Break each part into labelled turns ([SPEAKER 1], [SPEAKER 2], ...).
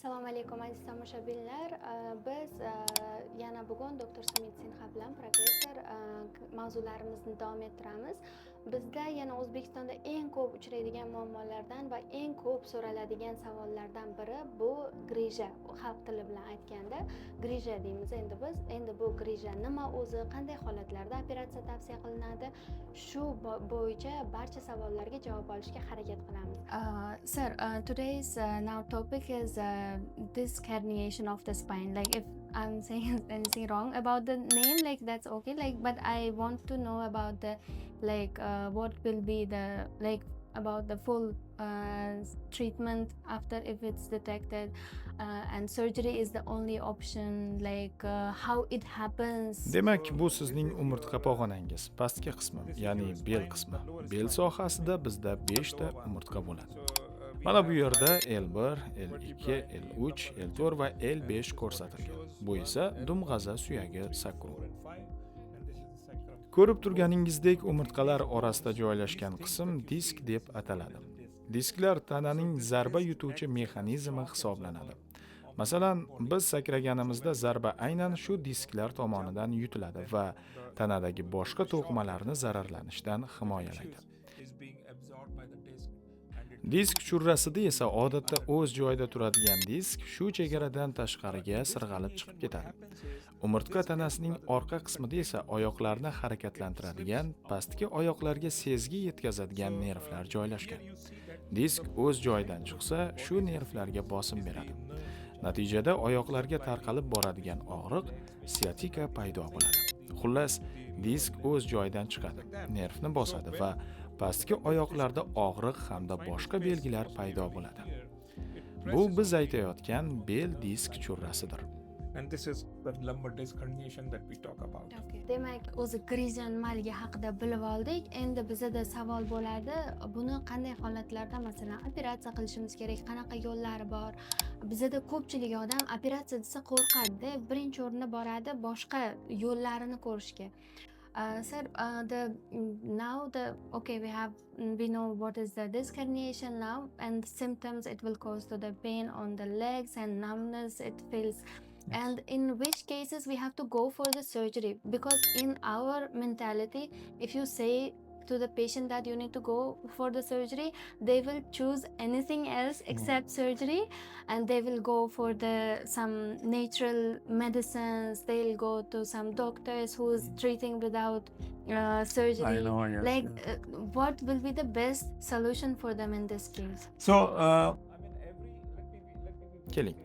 [SPEAKER 1] Assalomu alaykum aziz tomoshabinlar. Biz yana bugun doktor Sumit Sinha bilan professor mavzularimizni davom ettiramiz. Bizda yana O'zbekistonda eng ko'p uchraydigan muammolardan va eng ko'p so'raladigan savollardan biri bu grija. Xalq tili bilan aytganda grija deymiz endi biz. Endi bu grija nima o'zi, qanday holatlarda operatsiya tavsiya qilinadi? Shu bo'yicha barcha savollarga javob olishga harakat qilamiz. Sir, today's now topic is disc herniation of the spine. Like if I'm saying anything wrong about the name, like that's okay. Like, but I want to know about the what will be the about the full treatment after if it's detected, and surgery is the only option. How it happens.
[SPEAKER 2] Demak, bu sizning umurtqa pog'onangiz, pastki qismi, ya'ni bel qismi. Bel sohasida bizda 5 ta umurtqa bo'ladi. Mana bu yerda L1, L2, L3, L4 va L5 ko'rsatilgan. Bu esa dumg'aza suyagi sakrum. Ko'rib turganingizdek, umurtqalar orasida joylashgan qism disk deb ataladi. Disklar tananing zarba yutuvchi mexanizmi hisoblanadi. Masalan, biz sakraganimizda zarba aynan shu disklar tomonidan yutiladi va tanadagi boshqa to'qimalarni zararlanishdan himoyalaydi. Disk churrasida esa odatda o'z joyida turadigan disk shu chegaradan tashqariga sirg'alib chiqib ketadi. Umurtqa tanasining orqa qismida esa oyoqlarni harakatlantiradigan, pastki oyoqlarga sezgi yetkazadigan nervlar joylashgan. Disk o'z joyidan chiqsa, shu nervlarga bosim beradi. Natijada oyoqlarga tarqalib boradigan og'riq, siatika paydo bo'ladi. Xullas, disk o'z joyidan chiqadi, nervni bosadi va pastki oyoqlarda og'riq hamda boshqa belgilar paydo bo'ladi. Bu biz aytayotgan bel disk churrasidir.
[SPEAKER 3] And this is the lumbar disc herniation that we talk about.
[SPEAKER 1] Okay. Demak, o'zi grija nimaligi haqida bilib oldik. Endi bizda savol bo'ladi, buni qanday holatlarda masalan operatsiya qilishimiz kerak, qanaqa yo'llari bor? Bizda ko'pchilik odam operatsiya desa qo'rqadi, birinchi o'rinda boradi boshqa yo'llarini ko'rishga. Sir, we know what is the disc herniation now, and the symptoms it will cause to the pain on the legs and numbness it feels. Yes. And in which cases we have to go for the surgery, because in our mentality, if you say to the patient that you need to go for the surgery, they will choose anything else except surgery, and they will go for some natural medicines. They'll go to some doctors who's treating without surgery.
[SPEAKER 3] I know, yes,
[SPEAKER 1] What will be the best solution for them in this case?
[SPEAKER 3] So,
[SPEAKER 2] Keling,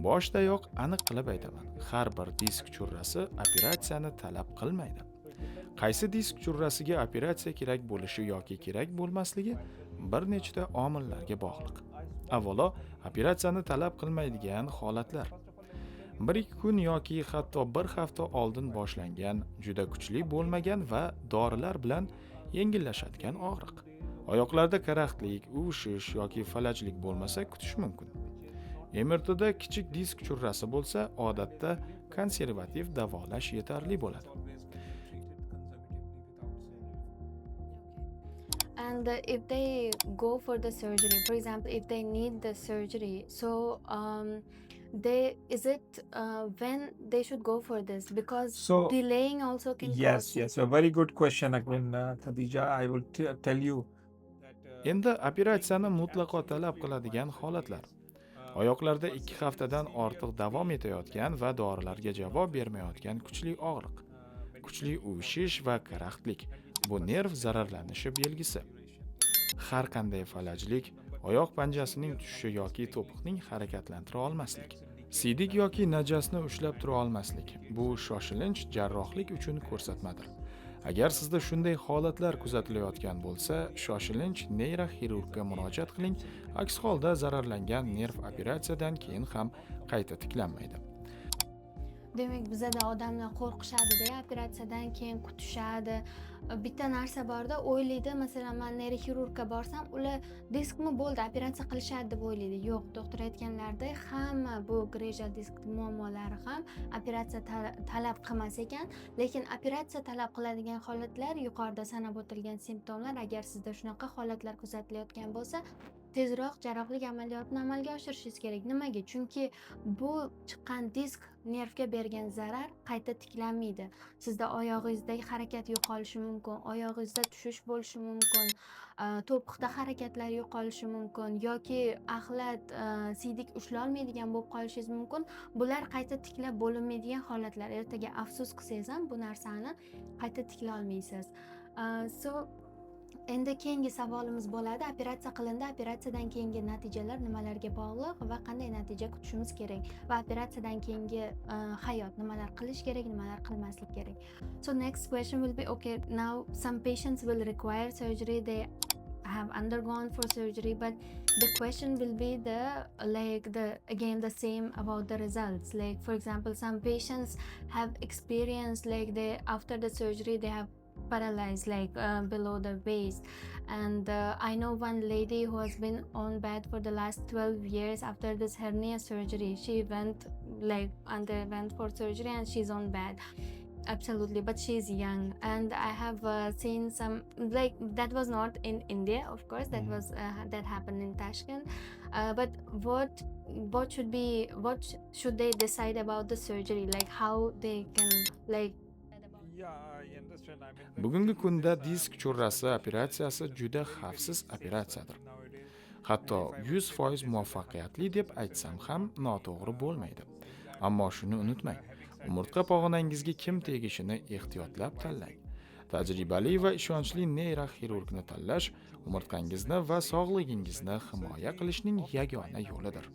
[SPEAKER 2] boshdayoq aniq qilib aytaman. Har bir disk churrasi operatsiyani talab qilmaydi. Qaysi disk churrasiga operatsiya kerak bo'lishi yoki kerak bo'lmasligi bir nechta omillarga bog'liq. Avvalo, operatsiyani talab qilmaydigan holatlar. 1-2 kun yoki hatto 1 hafta oldin boshlangan, juda kuchli bo'lmagan va dorilar bilan yengillashadigan og'riq. Oyoqlarda karaxtlik, uvishish yoki falajlik bo'lmasa kutish mumkin. MRTda kichik disk churrasi bo'lsa, odatda konservativ davolash yetarli bo'ladi.
[SPEAKER 1] And if they go for the surgery, for example, if they need the surgery, so when they should go for this? Because delaying also can cause.
[SPEAKER 3] Yes, a very good question again, Khadija. I will tell you.
[SPEAKER 2] Endi operatsiyani mutlaqo talab qiladigan holatlar. Oyoqlarda 2 haftadan ortiq davom etayotgan va dorilarga javob bermayotgan kuchli og'riq, kuchli uvishish va karaxtlik. Bu nerv zararlanishi belgisi. Har qanday falajlik, oyoq panjasining tushishi yoki to'piqning harakatlantira olmaslik, siydik yoki najasni ushlab tura olmaslik. Bu shoshilinch jarrohlik uchun ko'rsatmadir. Agar sizda shunday holatlar kuzatilayotgan bo'lsa, shoshilinch neyroxirurgga murojaat qiling. Aks holda zararlangan nerv operatsiyadan keyin ham qayta tiklanmaydi.
[SPEAKER 1] Demak, bizda odamlar qo'rqishadi-da, operatsiyadan keyin kutishadi. Bitta narsa borda, o'ylaydi, masalan, men neyroxirurgga borsam, ular diskmi bo'ldi, operatsiya qilishadi deb o'ylaydi. Yo'q, doktor aytganlaridek, hamma bu grija disk muammolari ham operatsiya talab qilmas ekan, lekin operatsiya talab qiladigan holatlar yuqorida sanab o'tilgan simptomlar, agar sizda shunaqa holatlar kuzatilayotgan bo'lsa, tezroq jarrohlik amaliyotini amalga oshirishingiz kerak. Nimaga? Chunki bu chiqqan disk nervga bergan zarar qayta tiklanmaydi. Sizda oyog'ingizdagi harakat yo'qolishi mumkin, oyog'ingizda tushish bo'lishi mumkin, to'piqda harakatlar yo'qolishi mumkin yoki axlat, siydik ushlolmaydigan bo'lib qolishingiz mumkin. Bular qayta tiklab bo'linmaydigan holatlar. Ertaga afsus qilsangiz ham bu narsani qayta tikla olmaysiz. Endi keyingi savolimiz bo'ladi. Operatsiya qilindi. Operatsiyadan keyingi natijalar nimalarga bog'liq va qanday natija kutishimiz kerak? Va operatsiyadan keyingi hayot nimalar qilish kerak, nimalar qilmaslik kerak? So next question will be, okay, now some patients will require surgery. They have undergone for surgery, but the question will be again the same about the results. Like for example, some patients have experienced after the surgery they have paralyzed below the waist, and I know one lady who has been on bed for the last 12 years after this hernia surgery. She underwent for surgery and she's on bed. Absolutely, but she's young, and I have seen some that was not in India, of course. That happened in Tashkent. But what should they decide about the surgery? Like how they can
[SPEAKER 2] Bugungi kunda disk churrasi operatsiyasi juda xavfsiz operatsiyadir. Hatto 100% muvaffaqiyatli deb aytsam ham noto'g'ri bo'lmaydi. Ammo shuni unutmang, umurtqa pog'onangizga kim tegishini ehtiyotlab tanlang. Tajribali va ishonchli neyroxirurgni tanlash umurtqangizni va sog'ligingizni himoya qilishning yagona yo'lidir.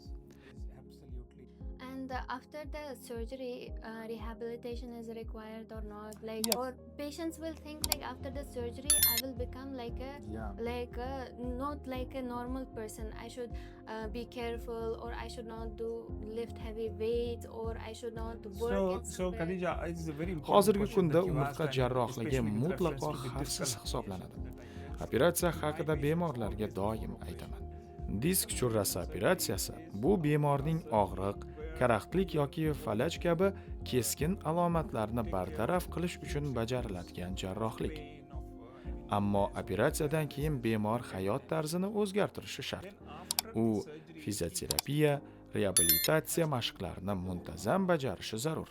[SPEAKER 1] And after the surgery, rehabilitation is required or not?
[SPEAKER 3] Yes.
[SPEAKER 1] Or patients will think after the surgery, I will become not like a normal person. I should be careful, or I should not lift heavy weights, or I should not work.
[SPEAKER 3] So Khadija, it's a very important
[SPEAKER 2] Hozirgi
[SPEAKER 3] question
[SPEAKER 2] kunda
[SPEAKER 3] that you
[SPEAKER 2] umurtqa
[SPEAKER 3] asked, and
[SPEAKER 2] jarrohligi
[SPEAKER 3] especially with
[SPEAKER 2] mutlaqo
[SPEAKER 3] reference to the
[SPEAKER 2] xavfsiz
[SPEAKER 3] disc.
[SPEAKER 2] hisoblanadi. Operatsiya haqida bemorlarga doim aytaman. Disk churrasi operatsiyasi bu bemorning og'riq, karaxtlik yoki falaj kabi keskin alomatlarni bartaraf qilish uchun bajariladigan jarrohlik. Ammo operatsiyadan keyin bemor hayot tarzini o'zgartirishi shart. U fizioterapiya, reabilitatsiya mashqlarini muntazam bajarishi zarur.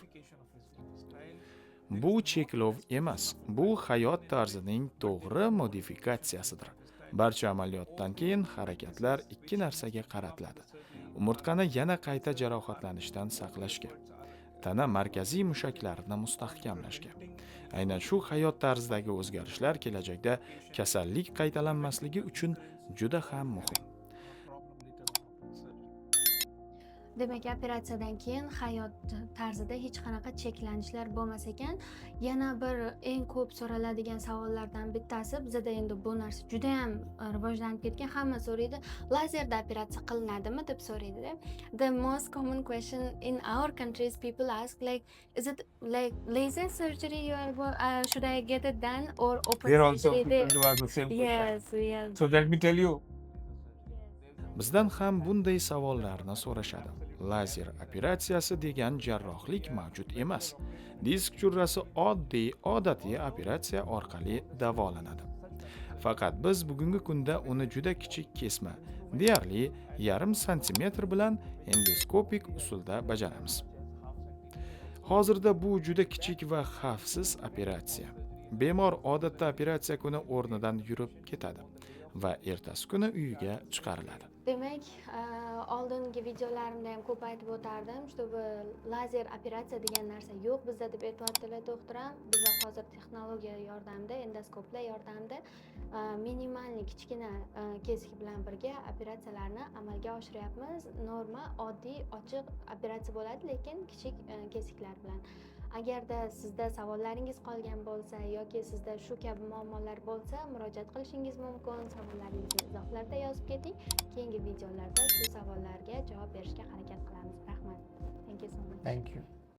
[SPEAKER 2] Bu cheklov emas, bu hayot tarzining to'g'ri modifikatsiyasidir. Barcha amaliyotdan keyin harakatlar ikki narsaga qaratiladi. Umurtqani yana qayta jarohatlanishdan saqlashga, tana markaziy mushaklarini mustahkamlashga. Aynan shu hayot tarzidagi o'zgarishlar kelajakda kasallik qaytalanmasligi uchun juda ham muhim.
[SPEAKER 1] Demak, operatsiyadan keyin hayot tarzida hech qanaqa cheklanishlar bo'lmas ekan. Yana bir eng ko'p so'raladigan savollardan bittasi, bizda endi bu narsa juda ham rivojlanib ketgan. Hamma so'raydi, lazerda operatsiya qilinadimi deb so'raydi. The most common question in our countries, people ask is it laser surgery should I get it done, or open
[SPEAKER 3] There also
[SPEAKER 1] surgery?
[SPEAKER 3] people do ask the same question.
[SPEAKER 1] Yes.
[SPEAKER 3] So let me tell you,
[SPEAKER 2] Bizdan ham bunday savollarni so'rashadi. Lazer operatsiyasi degan jarrohlik mavjud emas. Disk churrasi odatiy operatsiya orqali davolanadi. Faqat biz bugungi kunda uni juda kichik kesma, deyarli 0,5 santimetr bilan endoskopik usulda bajaramiz. Hozirda bu juda kichik va xavfsiz operatsiya. Bemor odatda operatsiya kuni o'rnidan yurib ketadi va ertasi kuni uyiga chiqariladi.
[SPEAKER 1] Demak, oldingi videolarimda ham ko'p aytib o'tardim, bu lazer operatsiya degan narsa yo'q bizda deb aytayotdilar doktoram. Biz hozir texnologiya yordamida, endoskoplar yordamida minimalni kichkina kesik bilan birga operatsiyalarni amalga oshiryapmiz. Normal, oddiy, ochiq operatsiya bo'ladi, lekin kichik kesiklar bilan. Agarda sizda savollaringiz qolgan bo'lsa yoki sizda shu kabi muammolar bo'lsa, murojaat qilishingiz mumkin. Savollaringizni izohlarda yozib keting. Keyingi videolarda shu savollarga javob berishga harakat qilamiz. Rahmat. Thank you so much.
[SPEAKER 3] thank you.